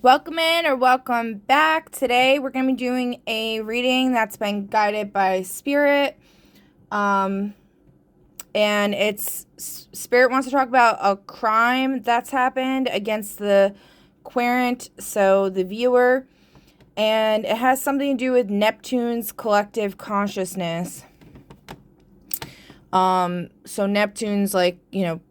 Welcome in or welcome back. Today we're going to be doing a reading that's been guided by Spirit. And Spirit wants to talk about a crime that's happened against the querent, so the viewer. And it has something to do with Neptune's collective consciousness. So Neptune's like,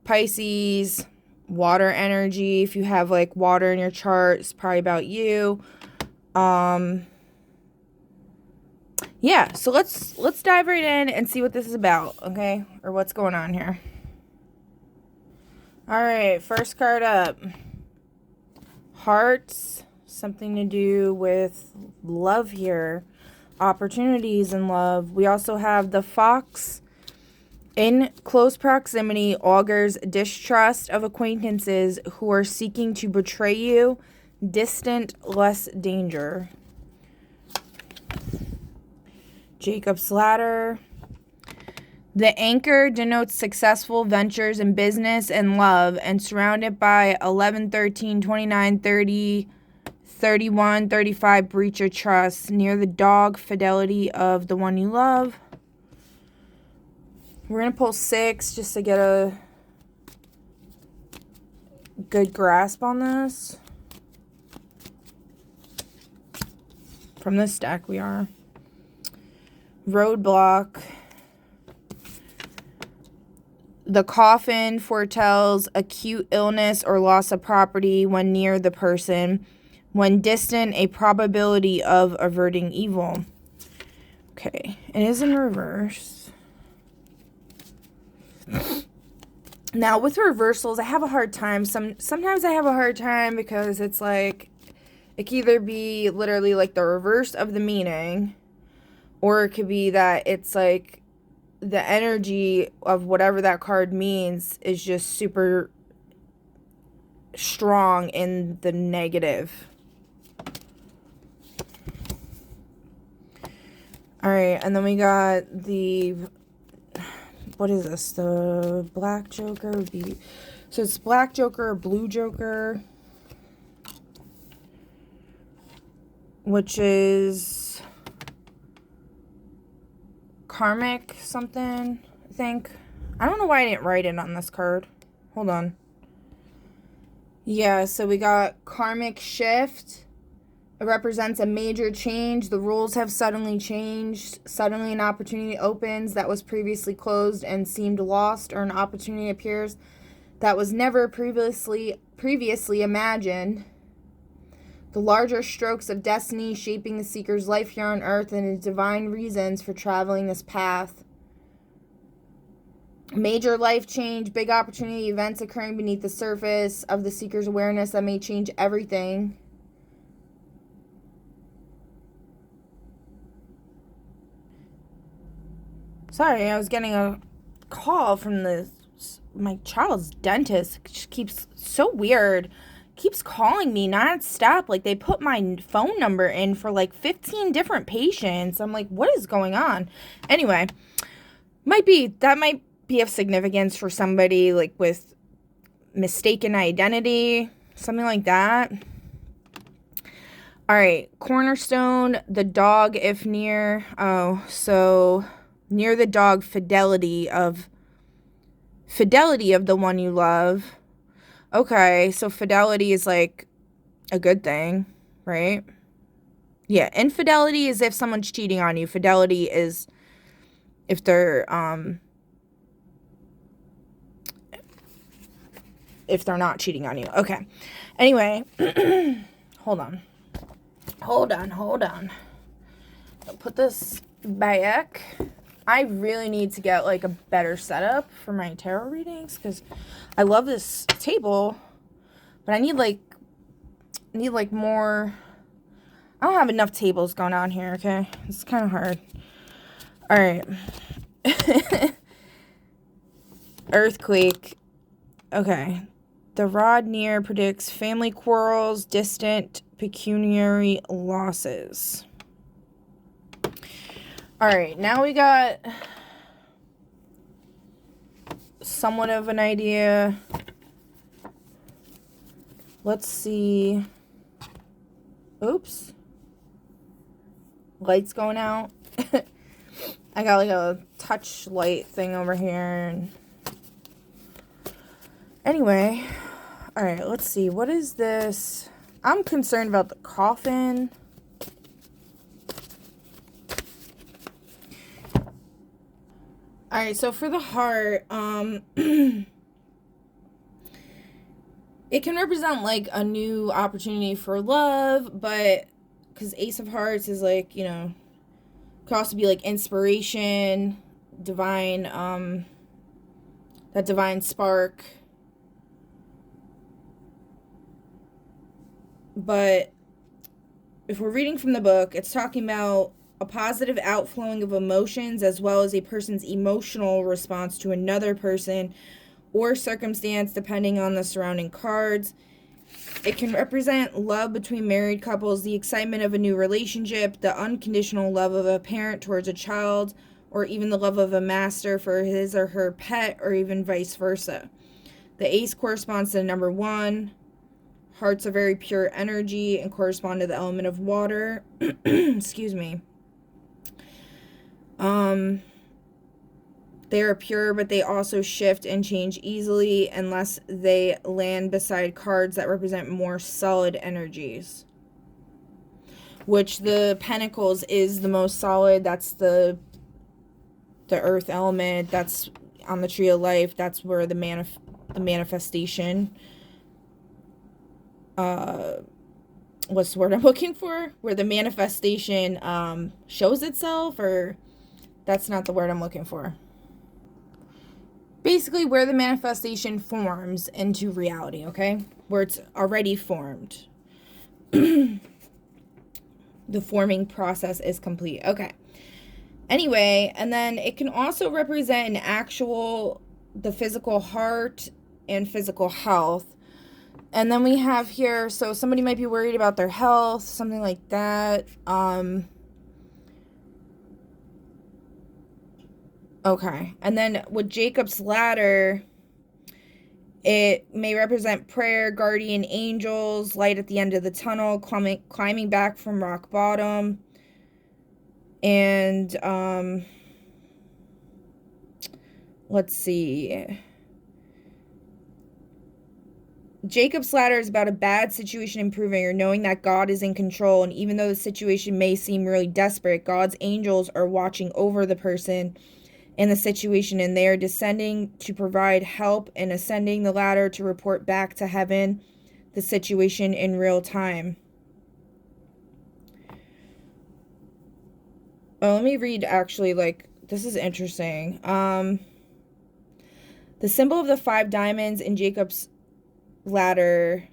Pisces, water energy. If you have like water in your chart, it's probably about you. Yeah, so let's dive right in and see what this is about, okay? Or what's going on here. All right, first card up. Hearts, something to do with love here. Opportunities in love. We also have the Fox. In close proximity augurs distrust of acquaintances who are seeking to betray you. Distant, less danger. Jacob's Ladder. The anchor denotes successful ventures in business and love, and surrounded by 11, 13, 29, 30, 31, 35 breach of trust. Near the dog, fidelity of the one you love. We're going to pull 6 just to get a good grasp on this. From this deck we are. Roadblock. The coffin foretells acute illness or loss of property when near the person. When distant, a probability of averting evil. Okay, it is in reverse. Now, with reversals, I have a hard time. Sometimes I have a hard time because it's like, it can either be literally like the reverse of the meaning, or it could be that it's like the energy of whatever that card means is just super strong in the negative. All right, and then we got the, what is this? The Black Joker would be, so it's Black Joker or Blue Joker, which is karmic something, I think. I don't know why I didn't write it on this card. Hold on. Yeah, so we got karmic shift. It represents a major change. The rules have suddenly changed. Suddenly an opportunity opens that was previously closed and seemed lost, or an opportunity appears that was never previously imagined. The larger strokes of destiny shaping the seeker's life here on earth and his divine reasons for traveling this path. Major life change, big opportunity, events occurring beneath the surface of the seeker's awareness that may change everything. Sorry, I was getting a call from my child's dentist. She keeps, so weird, keeps calling me nonstop. Like, they put my phone number in for like 15 different patients. I'm like, what is going on? Anyway, that might be of significance for somebody like with mistaken identity, something like that. All right, cornerstone, the dog if near. Oh, so near the dog, fidelity of the one you love. Okay, so fidelity is like a good thing, right? Yeah, infidelity is if someone's cheating on you. Fidelity is if they're not cheating on you. Okay. Anyway, hold on. I'll put this back. I really need to get like a better setup for my tarot readings because I love this table, but I need like more. I don't have enough tables going on here, okay? It's kind of hard. All right. Earthquake. Okay. The rod near predicts family quarrels, distant pecuniary losses. All right, now we got somewhat of an idea. Let's see Oops. Lights going out. I got like a touch light thing over here. And anyway, all right, let's see. What is this? I'm concerned about the coffin. All right, so for the heart, it can represent like a new opportunity for love, but because Ace of Hearts is like, you know, could also be like inspiration, divine, that divine spark. But if we're reading from the book, it's talking about a positive outflowing of emotions as well as a person's emotional response to another person or circumstance depending on the surrounding cards. It can represent love between married couples, the excitement of a new relationship, the unconditional love of a parent towards a child, or even the love of a master for his or her pet, or even vice versa. The ace corresponds to number 1. Hearts are very pure energy and correspond to the element of water. Excuse me. They are pure, but they also shift and change easily unless they land beside cards that represent more solid energies. Which the Pentacles is the most solid. That's the earth element. That's on the Tree of Life. That's where the manifestation. What's the word I'm looking for? Where the manifestation shows itself, or that's not the word I'm looking for. Basically, where the manifestation forms into reality, okay? Where it's already formed. The forming process is complete. Okay. Anyway, and then it can also represent the physical heart and physical health. And then we have here, so somebody might be worried about their health, something like that. Okay. And then with Jacob's ladder, it may represent prayer, guardian angels, light at the end of the tunnel, climbing back from rock bottom. And let's see. Jacob's ladder is about a bad situation improving, or knowing that God is in control. And even though the situation may seem really desperate, God's angels are watching over the person in the situation, and they are descending to provide help and ascending the ladder to report back to heaven the situation in real time. Oh, let me read actually, like, this is interesting. The symbol of the 5 diamonds in Jacob's ladder,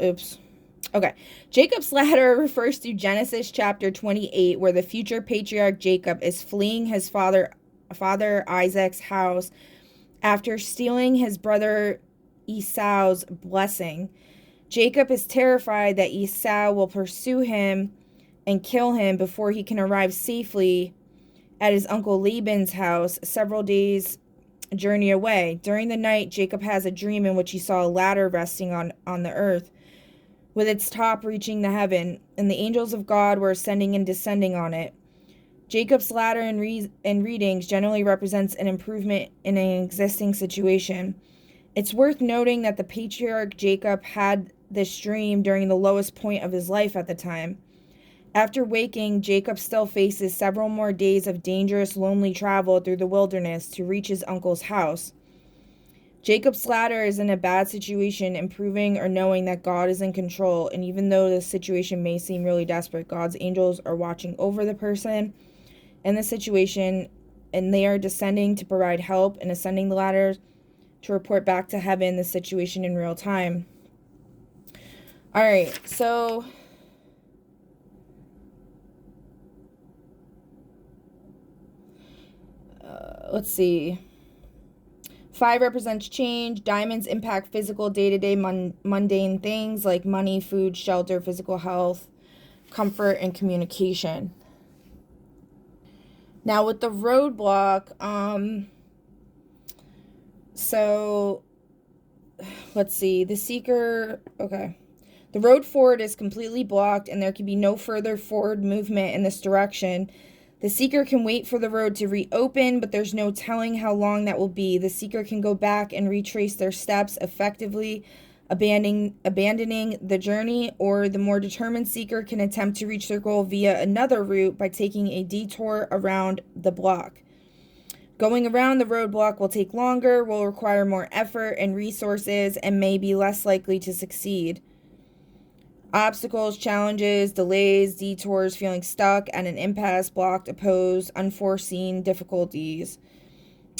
oops. Okay. Jacob's ladder refers to Genesis chapter 28, where the future patriarch Jacob is fleeing his father Isaac's house after stealing his brother Esau's blessing. Jacob is terrified that Esau will pursue him and kill him before he can arrive safely at his uncle Laban's house, several days' journey away. During the night, Jacob has a dream in which he saw a ladder resting on the earth, with its top reaching the heaven, and the angels of God were ascending and descending on it. Jacob's ladder in readings generally represents an improvement in an existing situation. It's worth noting that the patriarch Jacob had this dream during the lowest point of his life at the time. After waking, Jacob still faces several more days of dangerous, lonely travel through the wilderness to reach his uncle's house. Jacob's ladder is in a bad situation, improving or knowing that God is in control, and even though the situation may seem really desperate, God's angels are watching over the person in the situation, and they are descending to provide help and ascending the ladder to report back to heaven the situation in real time. All right, so let's see. 5 represents change. Diamonds impact physical, day-to-day, mundane things like money, food, shelter, physical health, comfort, and communication. Now with the roadblock, so let's see. The Seeker, okay. The road forward is completely blocked and there can be no further forward movement in this direction. The Seeker can wait for the road to reopen, but there's no telling how long that will be. The Seeker can go back and retrace their steps, effectively abandoning the journey, or the more determined Seeker can attempt to reach their goal via another route by taking a detour around the block. Going around the roadblock will take longer, will require more effort and resources, and may be less likely to succeed. Obstacles, challenges, delays, detours, feeling stuck at an impasse, blocked, opposed, unforeseen difficulties.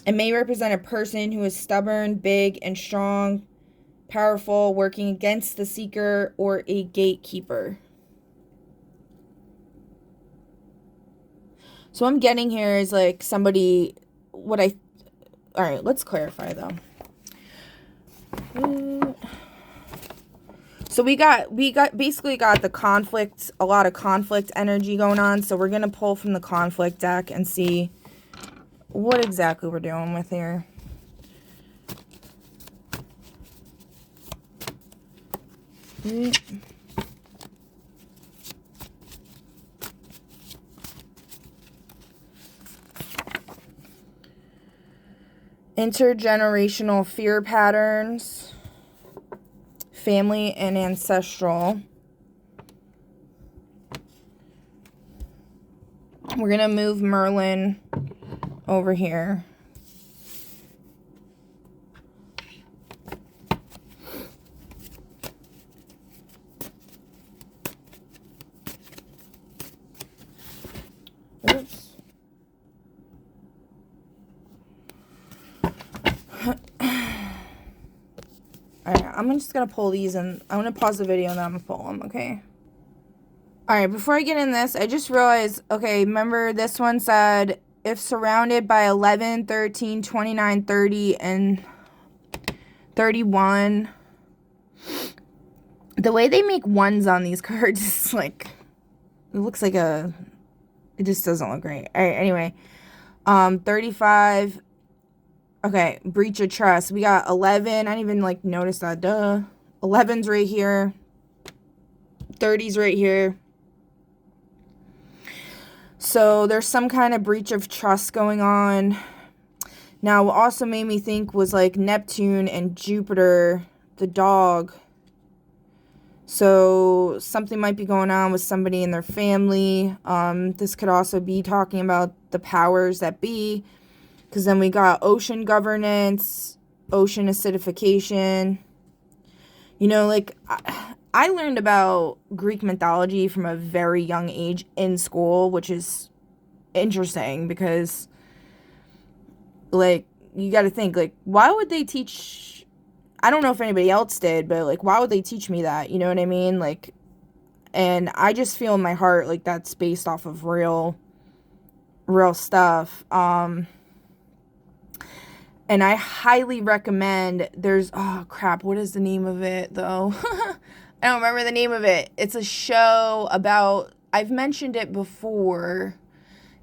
It may represent a person who is stubborn, big, and strong, powerful, working against the Seeker, or a gatekeeper. So what I'm getting here is like somebody, all right, let's clarify though. So we basically got the conflict, a lot of conflict energy going on. So we're going to pull from the conflict deck and see what exactly we're doing with here. Intergenerational fear patterns, family and ancestral. We're going to move Merlin over here. Oops. Alright, I'm just going to pull these and I'm going to pause the video and then I'm going to pull them, okay? Alright, before I get in this, I just realized, okay, remember this one said, if surrounded by 11, 13, 29, 30, and 31. The way they make ones on these cards is like, it looks like it just doesn't look great. Alright, anyway. 35. Okay, breach of trust. We got 11. I didn't even like notice that. Duh. 11's right here. 30's right here. So there's some kind of breach of trust going on. Now, what also made me think was like Neptune and Jupiter, the dog. So something might be going on with somebody in their family. This could also be talking about the powers that be. Because then we got ocean governance, ocean acidification. You know, like, I learned about Greek mythology from a very young age in school, which is interesting because, like, you got to think, like, why would they teach... I don't know if anybody else did, but, like, why would they teach me that? You know what I mean? Like, and I just feel in my heart, like, that's based off of real stuff. And I highly recommend, oh crap, what is the name of it though? I don't remember the name of it. It's a show about, I've mentioned it before.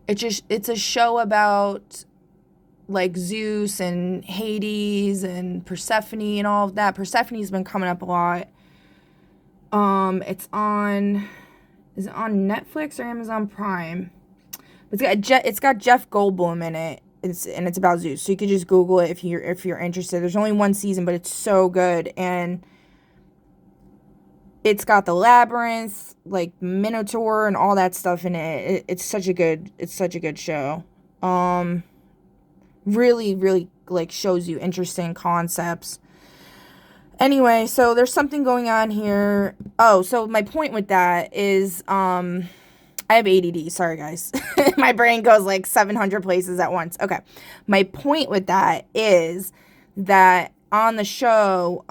It's a show about like Zeus and Hades and Persephone and all of that. Persephone's been coming up a lot. Is it on Netflix or Amazon Prime? It's got Jeff Goldblum in it. It's about Zeus, so you could just Google it if you're interested. There's only one season, but it's so good, and it's got the labyrinth, like Minotaur, and all that stuff in it. It's such a good show. Really, really like shows you interesting concepts. Anyway, so there's something going on here. Oh, so my point with that is, I have ADD. Sorry, guys. My brain goes like 700 places at once. Okay. My point with that is that on the show,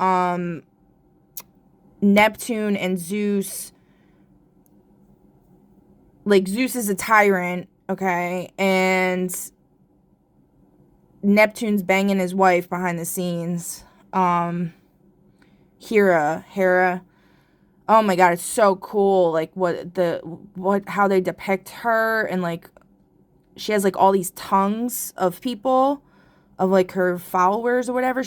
Neptune and Zeus, like Zeus is a tyrant, okay? And Neptune's banging his wife behind the scenes. Hera. Oh my god, it's so cool, like, how they depict her, and, like, she has, like, all these tongues of people, of, like, her followers or whatever.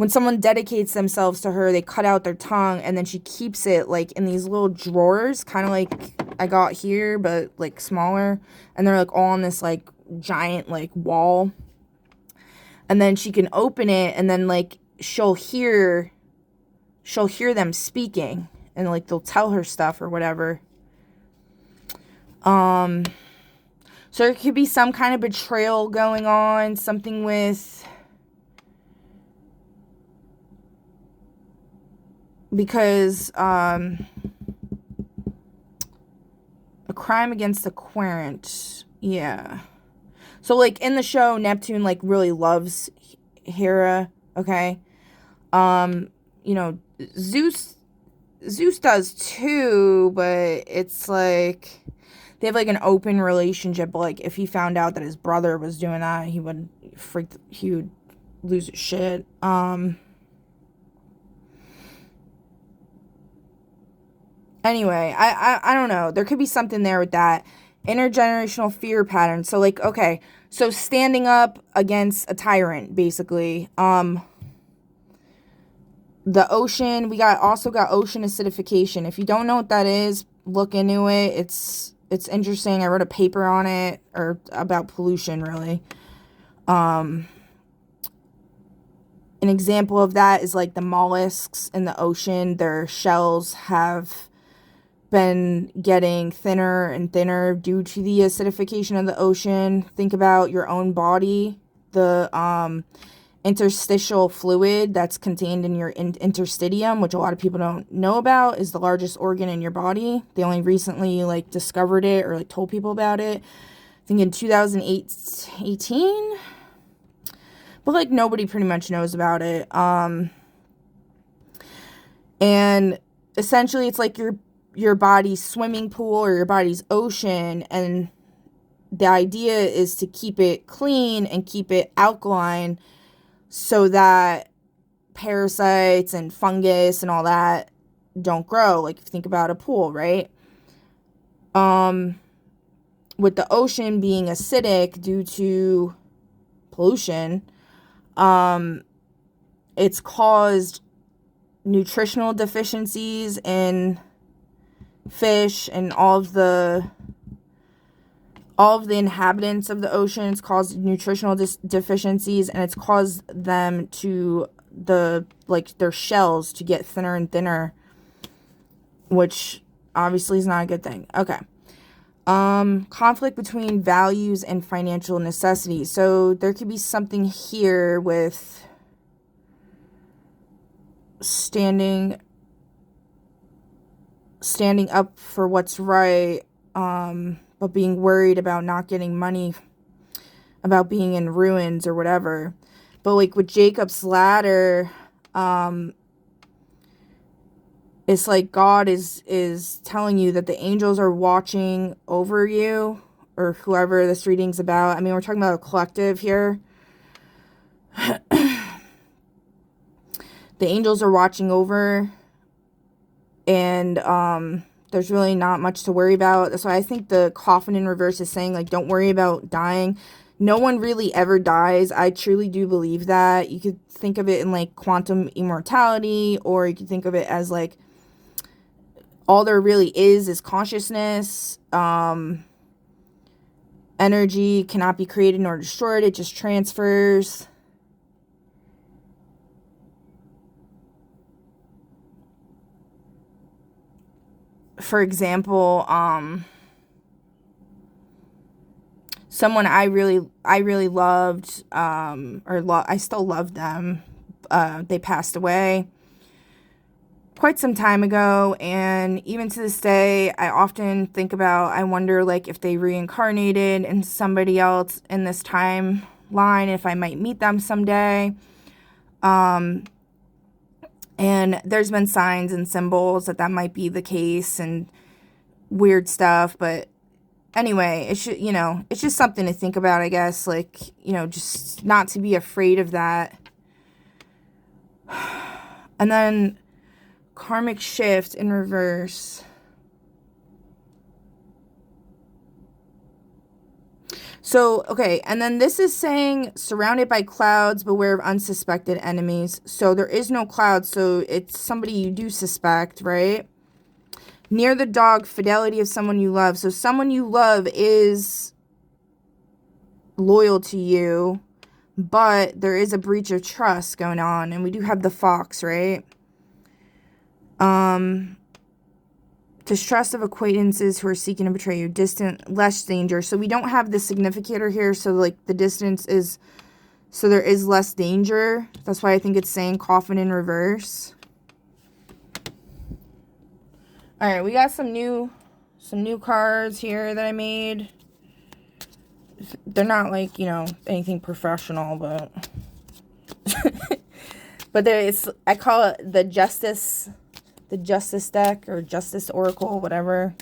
when someone dedicates themselves to her, they cut out their tongue, and then she keeps it, like, in these little drawers, kind of like I got here, but, like, smaller, and they're, like, all on this, like, giant, like, wall, and then she can open it, and then, like, she'll hear them speaking, and, like, they'll tell her stuff or whatever. So there could be some kind of betrayal going on, something with, because, a crime against the querent, yeah. So, like, in the show, Neptune, like, really loves Hera, okay? You know, Zeus does too, but it's, like, they have, like, an open relationship, but, like, if he found out that his brother was doing that, he would lose his shit, Anyway, I don't know. There could be something there with that. Intergenerational fear pattern. So, like, okay. So, standing up against a tyrant, basically. The ocean. We also got ocean acidification. If you don't know what that is, look into it. It's interesting. I wrote a paper on it, or about pollution, really. An example of that is, like, the mollusks in the ocean. Their shells have been getting thinner and thinner due to the acidification of the ocean. Think about your own body. The interstitial fluid that's contained in your interstitium, which a lot of people don't know about, is the largest organ in your body. They only recently, like, discovered it, or, like, told people about it, I think in 2018. But, like, nobody pretty much knows about it. And essentially it's like your body's swimming pool, or your body's ocean, and the idea is to keep it clean and keep it alkaline so that parasites and fungus and all that don't grow. Like, if you think about a pool, right? With the ocean being acidic due to pollution, it's caused nutritional deficiencies in fish and all of the inhabitants of the ocean. It's caused nutritional deficiencies, and it's caused them to their shells to get thinner and thinner, which obviously is not a good thing. Okay. Conflict between values and financial necessity. So there could be something here with standing up for what's right, but being worried about not getting money, about being in ruins or whatever. But, like, with Jacob's ladder, it's like God is telling you that the angels are watching over you, or whoever this reading's about. I mean, we're talking about a collective here. The angels are watching over, and there's really not much to worry about. That's why I think the coffin in reverse is saying, like, don't worry about dying. No one really ever dies. I truly do believe that. You could think of it in, like, quantum immortality, or you could think of it as, like, all there really is consciousness. Energy cannot be created nor destroyed. It just transfers. For example, someone I really loved, I still love them. They passed away quite some time ago, and even to this day, I often think about, I wonder, like, if they reincarnated in somebody else in this timeline, if I might meet them someday. And there's been signs and symbols that might be the case, and weird stuff, but anyway, it's just something to think about, I guess, like, just not to be afraid of that. And then karmic shift in reverse. So, okay, and then this is saying surrounded by clouds, beware of unsuspected enemies. So there is no clouds, so it's somebody you do suspect, right? Near the dog, fidelity of someone you love. So someone you love is loyal to you, but there is a breach of trust going on, and we do have the fox, right? Distrust of acquaintances who are seeking to betray you. Distant, less danger. So we don't have the significator here, so like the distance is, so there is less danger. That's why I think it's saying coffin in reverse. All right, we got some new cards here that I made. They're not like, you know, anything professional, but but I call it the Justice deck or Justice Oracle, whatever.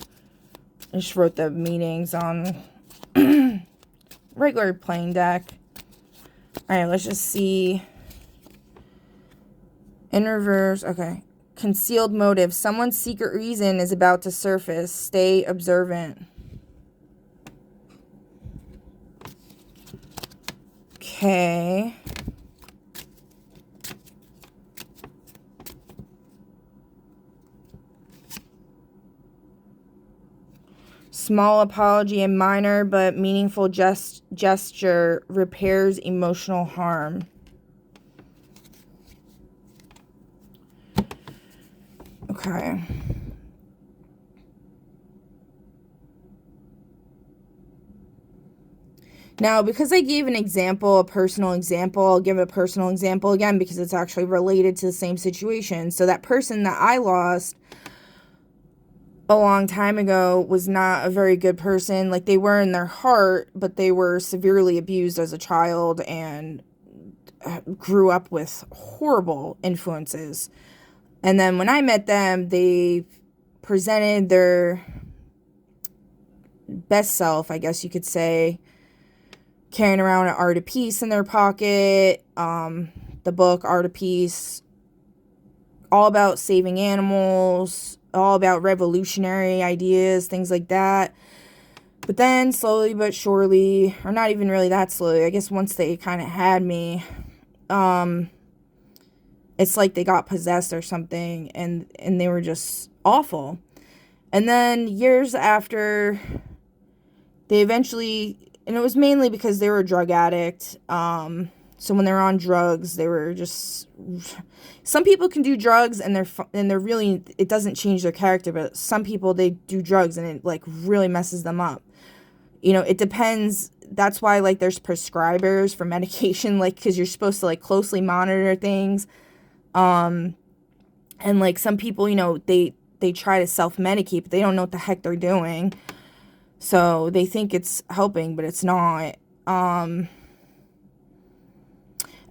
I just wrote the meanings on regular playing deck. Alright, let's just see. In reverse, okay. Concealed motive. Someone's secret reason is about to surface. Stay observant. Okay. Small apology and minor but meaningful gesture repairs emotional harm. Okay. Now, because I gave an example, a personal example, I'll give a personal example again because it's actually related to the same situation. So that person that I lost a long time ago was not a very good person. Like, they were in their heart, but they were severely abused as a child and grew up with horrible influences. And then when I met them, they presented their best self, I guess you could say, carrying around an Art of Peace in their pocket, the book Art of Peace, all about saving animals, all about revolutionary ideas, things like that. But then slowly but surely, or not even really that slowly, I guess once they kind of had me, it's like they got possessed or something, and they were just awful. And then years after, they eventually, and it was mainly because they were a drug addict. So when they're on drugs, they were just, some people can do drugs and they're really, it doesn't change their character, but some people, they do drugs and it like really messes them up. You know, it depends. That's why like there's prescribers for medication, like, cause you're supposed to like closely monitor things. And like some people, you know, they try to self-medicate, but they don't know what the heck they're doing. So they think it's helping, but it's not.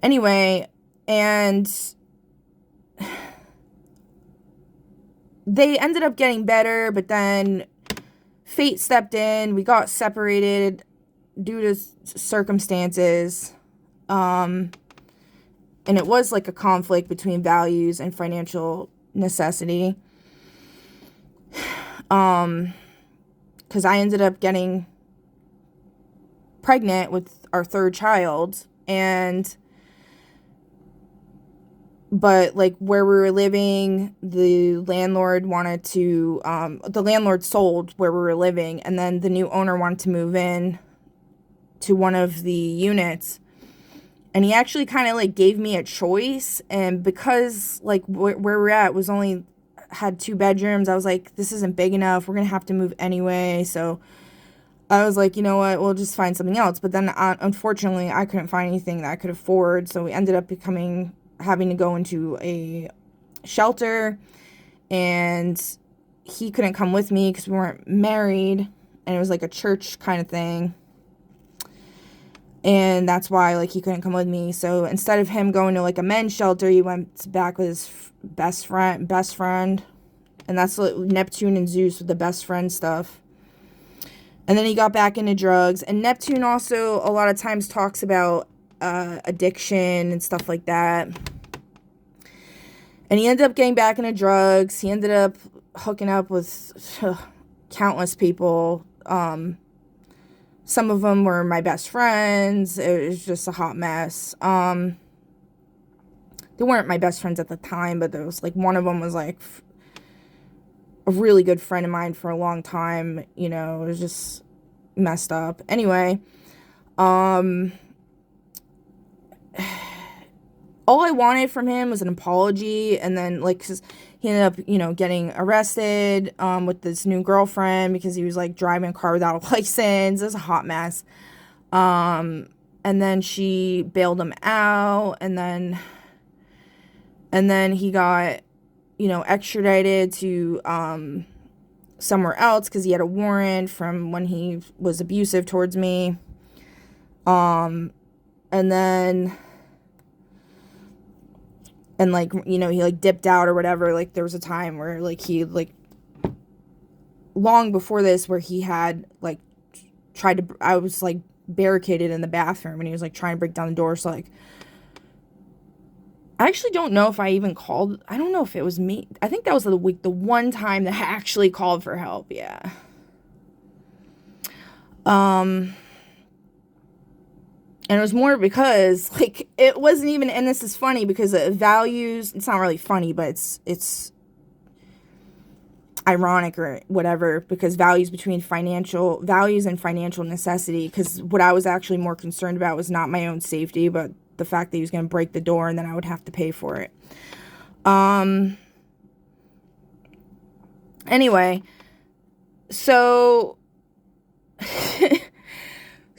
Anyway, and they ended up getting better, but then fate stepped in. We got separated due to circumstances. And it was like a conflict between values and financial necessity. Because I ended up getting pregnant with our third child, but like where we were living, the landlord sold where we were living, and then the new owner wanted to move in to one of the units, and he actually kind of like gave me a choice, and because like where we're at was only had 2 bedrooms, I was like, this isn't big enough, we're gonna have to move anyway. So I was like, you know what, we'll just find something else. But then unfortunately I couldn't find anything that I could afford, so we ended up having to go into a shelter, and he couldn't come with me because we weren't married, and it was like a church kind of thing. And that's why, like, he couldn't come with me. So instead of him going to, like, a men's shelter, he went back with his best friend. And that's like Neptune and Zeus with the best friend stuff. And then he got back into drugs. And Neptune also a lot of times talks about addiction and stuff like that. And he ended up getting back into drugs. He ended up hooking up with countless people. Some of them were my best friends. It was just a hot mess. They weren't my best friends at the time, but there was like one of them was like a really good friend of mine for a long time. You know, it was just messed up. Anyway, all I wanted from him was an apology, and then like 'cause he ended up, you know, getting arrested with this new girlfriend because he was like driving a car without a license. It was a hot mess. And then she bailed him out, and then he got, you know, extradited to somewhere else because he had a warrant from when he was abusive towards me. And then, and like, you know, he like dipped out or whatever. Like there was a time where like he like long before this where he had like tried to, I was like barricaded in the bathroom and he was like trying to break down the door. So like, I actually don't know if I even called. I don't know if it was me. I think that was the one time that I actually called for help. Yeah. And it was more because like it wasn't even, and this is funny because values, it's not really funny, but it's ironic or whatever, because values and financial necessity, because what I was actually more concerned about was not my own safety, but the fact that he was going to break the door and then I would have to pay for it. Anyway, so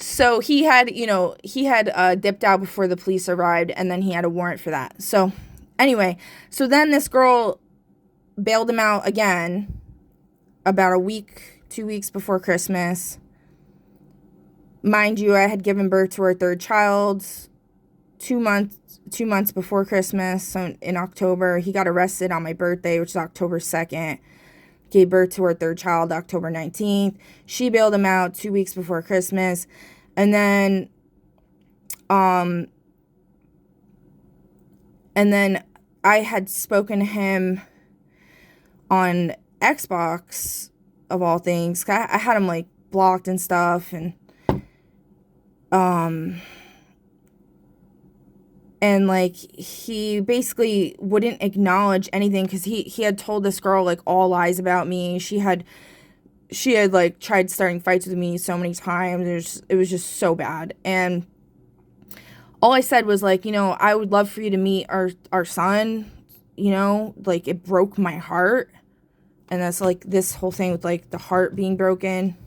so he had, you know, dipped out before the police arrived, and then he had a warrant for that. So anyway, so then this girl bailed him out again about 2 weeks before Christmas. Mind you, I had given birth to our third child 2 months before Christmas. So in October, he got arrested on my birthday, which is October 2nd. Gave birth to our third child October 19th. She bailed him out 2 weeks before Christmas. And then I had spoken to him on Xbox, of all things. I had him like blocked and stuff, and like he basically wouldn't acknowledge anything because he had told this girl like all lies about me. She had like tried starting fights with me so many times. It was just so bad. And all I said was like, you know, I would love for you to meet our son, you know, like it broke my heart. And that's like this whole thing with like the heart being broken.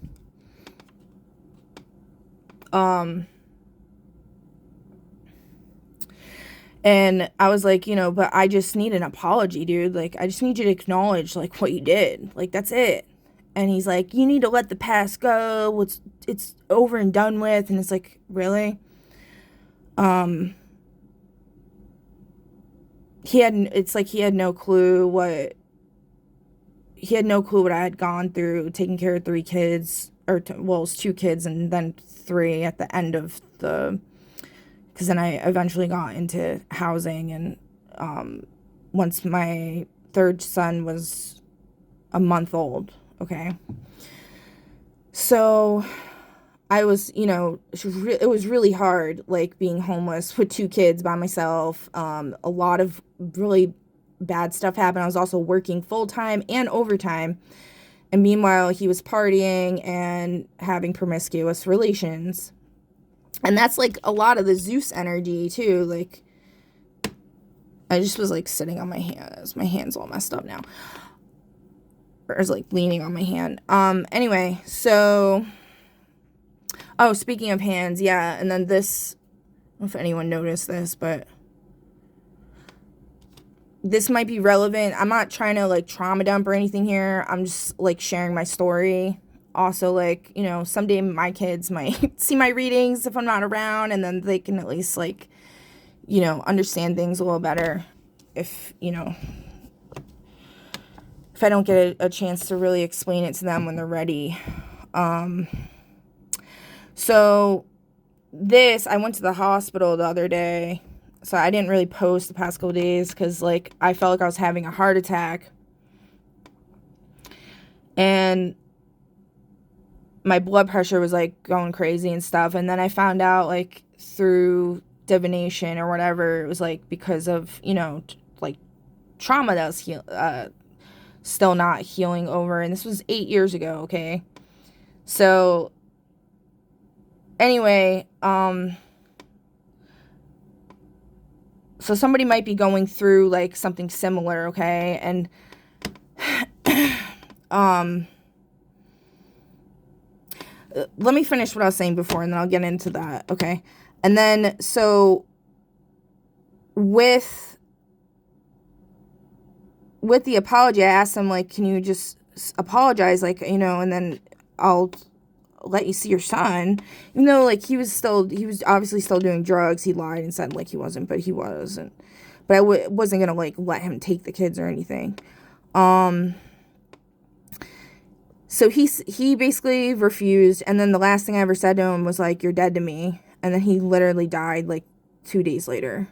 And I was like, you know, but I just need an apology, dude. Like, I just need you to acknowledge like what you did. Like, that's it. And he's like, you need to let the past go. It's over and done with. And it's like, really? He had no clue what I had gone through, taking care of 3 kids, it was 2 kids and then 3 at the end of because then I eventually got into housing, and once my third son was a month old, okay? So I was, you know, it was really hard, like, being homeless with 2 kids by myself. A lot of really bad stuff happened. I was also working full-time and overtime, and meanwhile, he was partying and having promiscuous relations. And that's, like, a lot of the Zeus energy, too. Like, I just was, like, sitting on my hands. My hand's all messed up now. Or I was, like, leaning on my hand. Anyway, so... Oh, speaking of hands, yeah. And then this... I don't know if anyone noticed this, but... This might be relevant. I'm not trying to, like, trauma dump or anything here. I'm just, like, sharing my story. Also, like, you know, someday my kids might see my readings if I'm not around, and then they can at least, like, you know, understand things a little better if, you know, if I don't get a chance to really explain it to them when they're ready. So I went to the hospital the other day, so I didn't really post the past couple days because, like, I felt like I was having a heart attack. And my blood pressure was like going crazy and stuff. And then I found out like through divination or whatever, it was like because of, you know, like trauma that was still not healing over. And this was 8 years ago, okay? So anyway, so somebody might be going through like something similar, okay? And let me finish what I was saying before, and then I'll get into that, okay? And then, so with the apology, I asked him, like, can you just apologize, like, you know, and then I'll let you see your son. Even though, like, he was obviously still doing drugs. He lied and said, like, he wasn't, but he was. But I wasn't gonna, like, let him take the kids or anything. So he basically refused, and then the last thing I ever said to him was, like, you're dead to me. And then he literally died, like, 2 days later.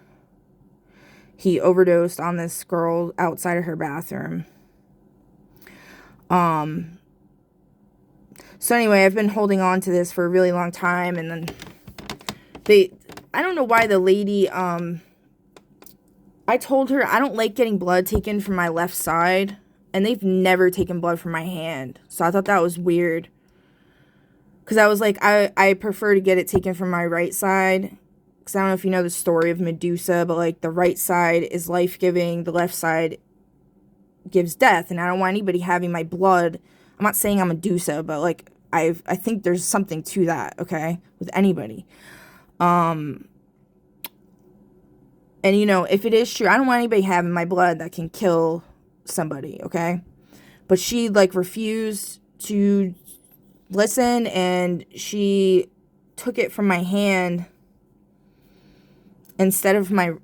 He overdosed on this girl outside of her bathroom. So anyway, I've been holding on to this for a really long time, and then I don't know why the lady, I told her I don't like getting blood taken from my left side, and they've never taken blood from my hand. So I thought that was weird. Because I was like, I prefer to get it taken from my right side. Because I don't know if you know the story of Medusa, but like the right side is life-giving, the left side gives death, and I don't want anybody having my blood. I'm not saying I'm Medusa, but like I think there's something to that, okay, with anybody. And you know, if it is true, I don't want anybody having my blood that can kill somebody, okay? But she like refused to listen, and she took it from my hand instead of my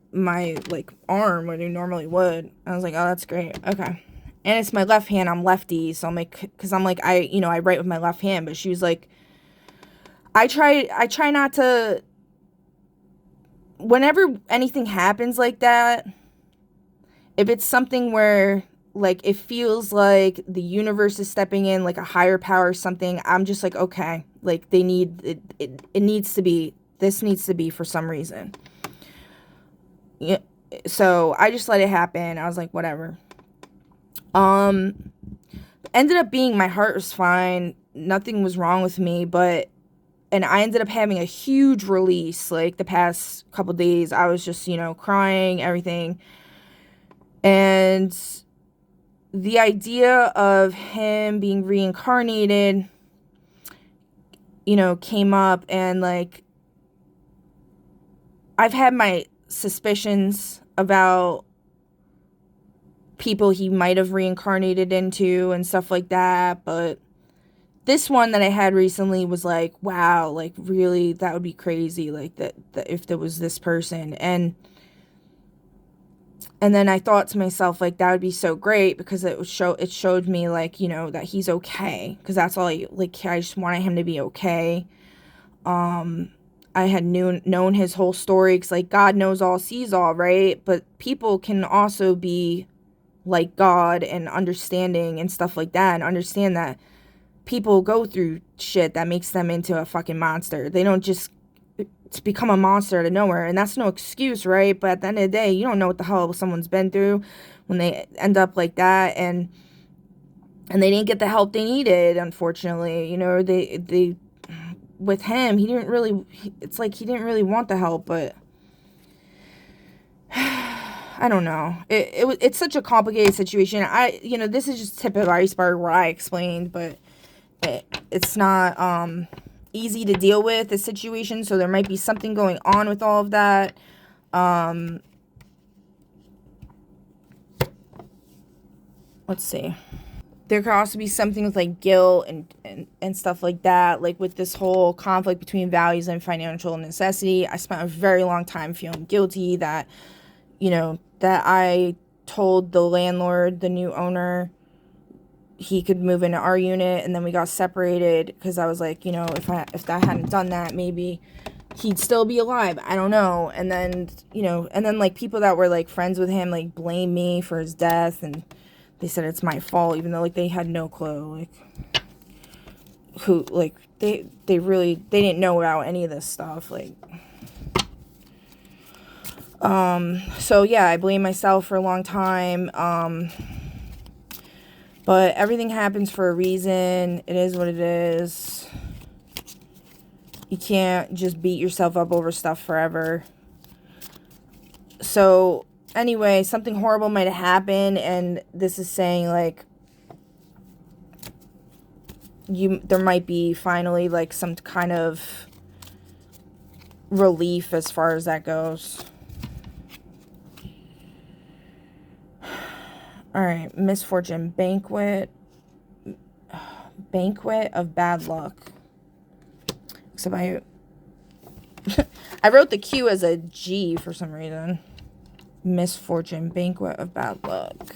like arm, what you normally would. I was like, oh, that's great, okay. And it's my left hand, I'm lefty, so I'm like, because I'm like, I write with my left hand. But she was like, I try not to, whenever anything happens like that, if it's something where like it feels like the universe is stepping in, like a higher power or something, I'm just like, okay, like they need it needs to be, this needs to be for some reason. Yeah, so I just let it happen. I was like, whatever. Ended up being, my heart was fine, nothing was wrong with me, and I ended up having a huge release, like the past couple days. I was just, you know, crying, everything. And the idea of him being reincarnated, you know, came up, and like, I've had my suspicions about people he might have reincarnated into and stuff like that, but this one that I had recently was like, wow, like really, that would be crazy, like that if there was this person. And then I thought to myself, like, that would be so great, because it showed me, like, you know, that he's okay, because that's all I just wanted him to be okay. I had known his whole story, because like God knows all, sees all, right? But people can also be like God and understanding and stuff like that, and understand that people go through shit that makes them into a fucking monster. They don't just become a monster out of nowhere, and that's no excuse, right? But at the end of the day, you don't know what the hell someone's been through when they end up like that, and they didn't get the help they needed, unfortunately. You know, they with him, it's like he didn't really want the help, but I don't know. It's such a complicated situation. This is just tip of the iceberg what I explained, but it's not easy to deal with the situation, so there might be something going on with all of that. Let's see. There could also be something with like guilt and stuff like that, like with this whole conflict between values and financial necessity. I spent a very long time feeling guilty that, you know, that I told the landlord, the new owner, he could move into our unit, and then we got separated, because I was like, you know, if I hadn't done that, maybe he'd still be alive. I don't know. And then, you know, like people that were like friends with him, like blame me for his death, and they said it's my fault, even though like they had no clue. Like, who, like, they didn't know about any of this stuff, like, so yeah, I blame myself for a long time, but everything happens for a reason. It is what it is. You can't just beat yourself up over stuff forever. So, anyway, something horrible might have happened, and this is saying, like, there might be finally, like, some kind of relief as far as that goes. Alright, misfortune. Banquet of bad luck. Except I wrote the Q as a G for some reason. Misfortune. Banquet of bad luck.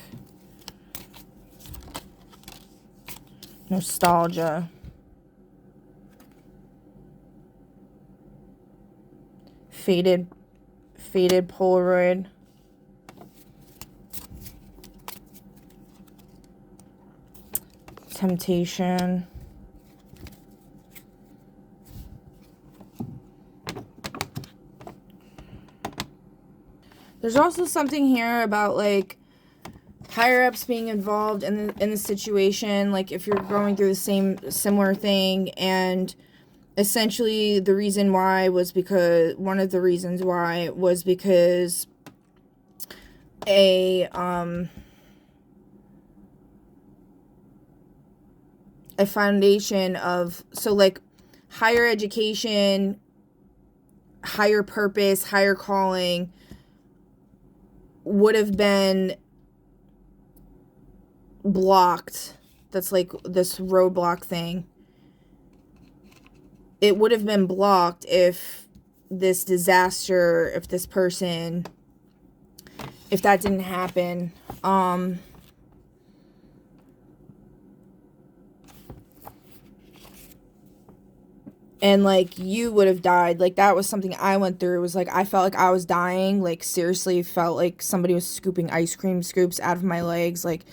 Nostalgia. Faded Polaroid. Temptation. There's also something here about, like, higher ups being involved in the situation, like if you're going through the similar thing, and essentially the reason why was because one of the reasons why was because a foundation of, so like higher education, higher purpose, higher calling would have been blocked. That's like this roadblock thing. It would have been blocked if this disaster, if this person, if that didn't happen. And, like, you would have died. Like, that was something I went through. It was, like, I felt like I was dying. Like, seriously felt like somebody was scooping ice cream scoops out of my legs. Like,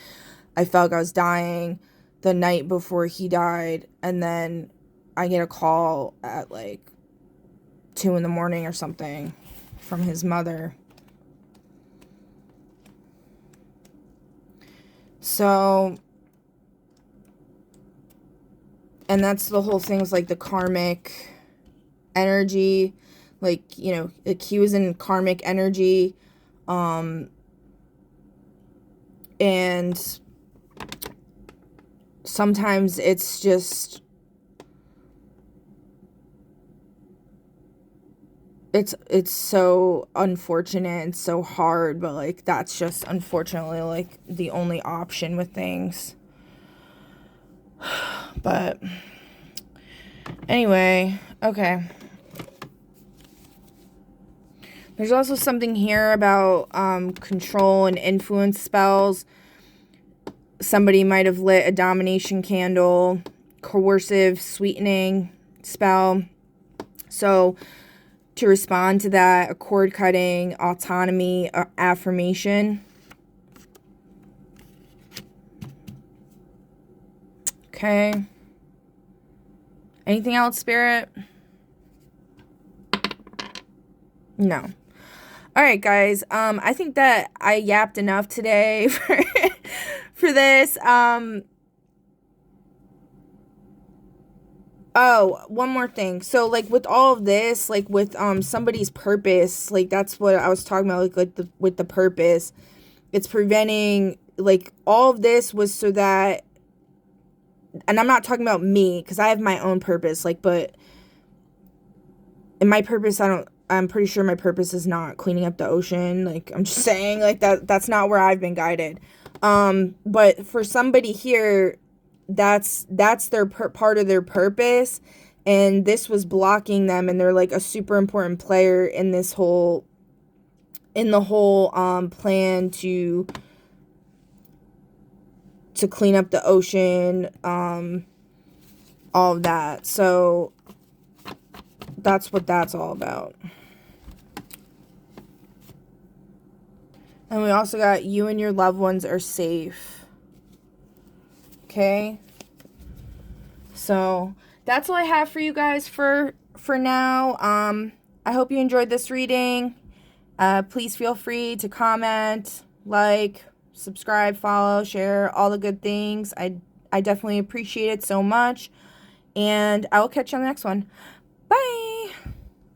I felt like I was dying the night before he died. And then I get a call at, like, 2 in the morning or something from his mother. So, and that's the whole thing, was like the karmic energy, like, you know, like he was in karmic energy, and sometimes it's just, it's so unfortunate and so hard, but like that's just unfortunately like the only option with things. But anyway, okay. There's also something here about control and influence spells. Somebody might have lit a domination candle, coercive sweetening spell. So to respond to that, a cord cutting, autonomy, affirmation. Okay. Anything else, Spirit? No. All right, guys. I think that I yapped enough today for this. Oh, one more thing. So, like, with all of this, like, with somebody's purpose, like, that's what I was talking about, like with the purpose. It's preventing, like, all of this was so that, and I'm not talking about me, because I have my own purpose, like, but in my purpose, I'm pretty sure my purpose is not cleaning up the ocean. Like, I'm just saying, like, that's not where I've been guided. But for somebody here, that's their part of their purpose, and this was blocking them, and they're like a super important player in the whole plan to clean up the ocean, all of that. So that's what that's all about. And we also got you and your loved ones are safe. Okay? So that's all I have for you guys for now. I hope you enjoyed this reading. Please feel free to comment, like, subscribe, follow, share, all the good things. I definitely appreciate it so much. And I will catch you on the next one. Bye!